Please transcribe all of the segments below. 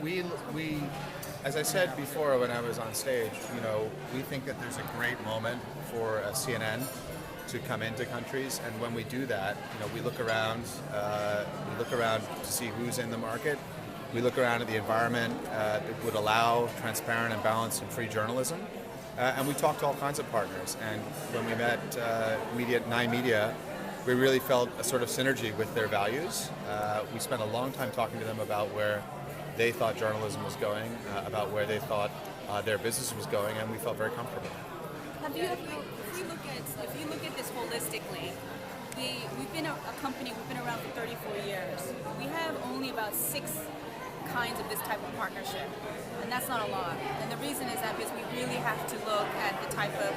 we we as I said before when I was on stage, we think that there's a great moment for CNN to come into countries, and when we do that, we look around. We look around to see who's in the market. We look around at the environment that would allow transparent and balanced and free journalism, and we talk to all kinds of partners. And when we met Nine Media, we really felt a sort of synergy with their values. We spent a long time talking to them about where they thought journalism was going, about where they thought their business was going, and we felt very comfortable. If you look at this holistically, we've been a company. We've been around for 34 years. We have only about 6 kinds of this type of partnership, and that's not a lot. And the reason is that because we really have to look at the type of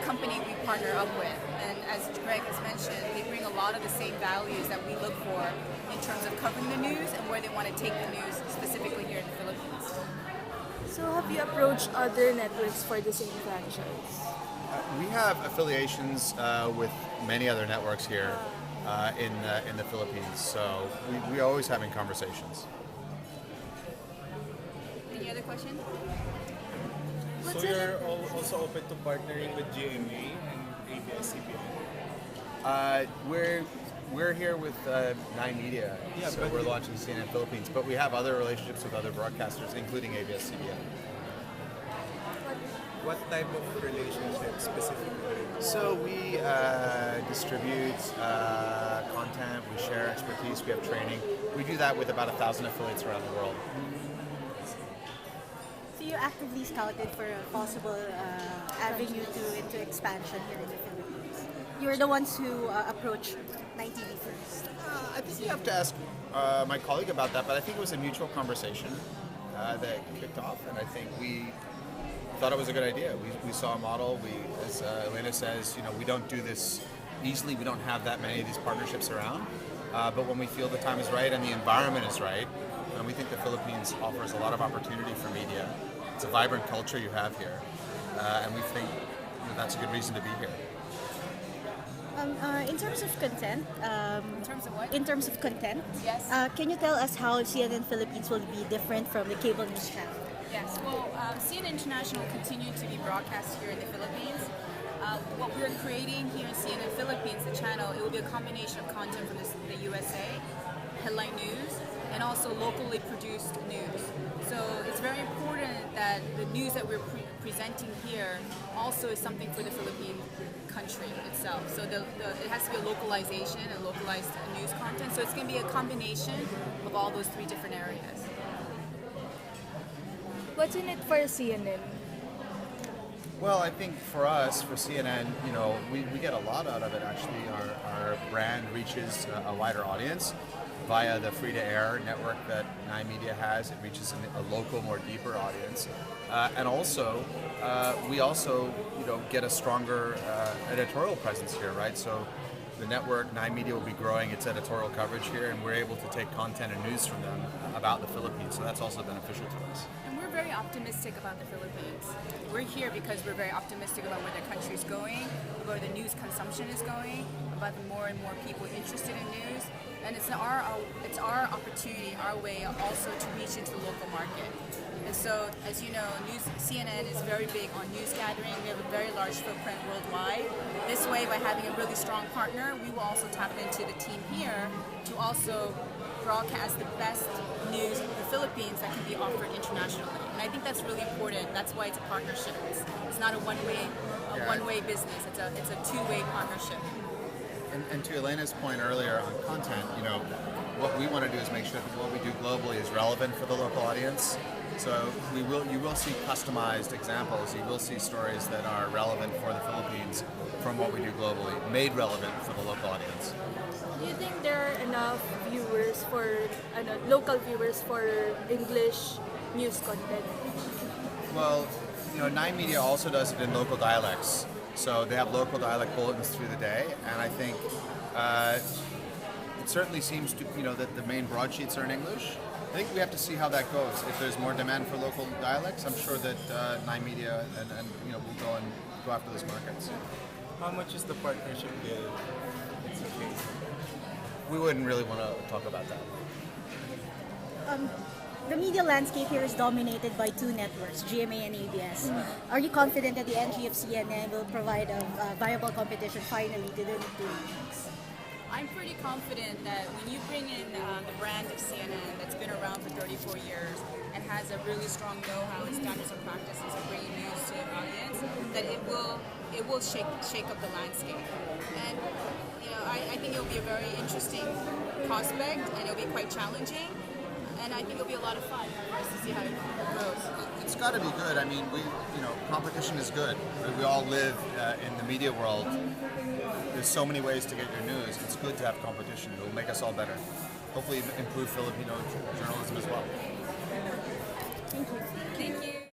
company we partner up with. And as Greg has mentioned, they bring a lot of the same values that we look for in terms of covering the news and where they want to take the news, specifically here in the Philippines. So have you approached other networks for the same franchise? We have affiliations with many other networks here in the Philippines, so we're always having conversations. Any other question? So you're also open to partnering with GMA and ABS-CBN? We're here with Nine Media, so we're launching CNN Philippines, but we have other relationships with other broadcasters, including ABS-CBN. What type of relationship specifically? So we distribute content, we share expertise, we have training. We do that with about 1,000 affiliates around the world. So you actively scouted for a possible avenue into expansion here in the Philippines. You're the ones who approached 9TV first. I think you have to ask my colleague about that, but I think it was a mutual conversation that kicked off, and I think we thought it was a good idea. We saw a model. As Elena says, we don't do this easily. We don't have that many of these partnerships around. But when we feel the time is right and the environment is right, and we think the Philippines offers a lot of opportunity for media. It's a vibrant culture you have here, and we think that's a good reason to be here. In terms of content, In terms of what? in terms of content, Yes. Can you tell us how CNN Philippines will be different from the cable news channel? Yes, well, CNN International will continue to be broadcast here in the Philippines. What we're creating here in CNN Philippines, the channel, it will be a combination of content from the USA, headline news, and also locally produced news. So it's very important that the news that we're presenting here also is something for the Philippine country itself. So it has to be a localization and localized news content. So it's going to be a combination of all those 3 different areas. What's in it for CNN? Well, I think for us, for CNN, we get a lot out of it actually. Our brand reaches a wider audience via the free-to-air network that Nine Media has. It reaches a local, more deeper audience. And also, we also, get a stronger editorial presence here, right? So the network, Nine Media, will be growing its editorial coverage here, and we're able to take content and news from them about the Philippines. So that's also beneficial to us. And we're very optimistic about the Philippines. We're here because we're very optimistic about where the country is going, where the news consumption is going, about the more and more people interested in news. And it's our opportunity, our way also to reach into the local market. And so, as you know, CNN is very big on news gathering. We have a very large footprint worldwide. This way, by having a really strong partner, we will also tap into the team here to also broadcast the best news of the Philippines that can be offered internationally. And I think that's really important. That's why it's a partnership. It's not a one-way business. It's a 2-way partnership. And to Elena's point earlier on content, what we want to do is make sure that what we do globally is relevant for the local audience. So you will see customized examples. You will see stories that are relevant for the Philippines from what we do globally, made relevant for the local audience. Do you think there are enough viewers local viewers for English news content? Well, Nine Media also does it in local dialects. So they have local dialect bulletins through the day, and I think it certainly seems to, that the main broadsheets are in English. I think we have to see how that goes. If there's more demand for local dialects, I'm sure that Nine Media and will go after those markets. How much is the partnership deal? It's okay. We wouldn't really want to talk about that. the media landscape here is dominated by two networks, GMA and ABS. Are you confident that the entry of CNN will provide a viable competition finally to the two networks? I'm pretty confident that when you bring in the brand of CNN that's been around for 34 years and has a really strong know-how and standards and practices of bringing news to an audience, that it will shake up the landscape. And I think it'll be a very interesting prospect, and it'll be quite challenging. And I think it'll be a lot of fun for us to see how it goes. It's got to be good. I mean, competition is good. We all live in the media world. There's so many ways to get your news. It's good to have competition. It will make us all better. Hopefully improve Filipino journalism as well. Thank you.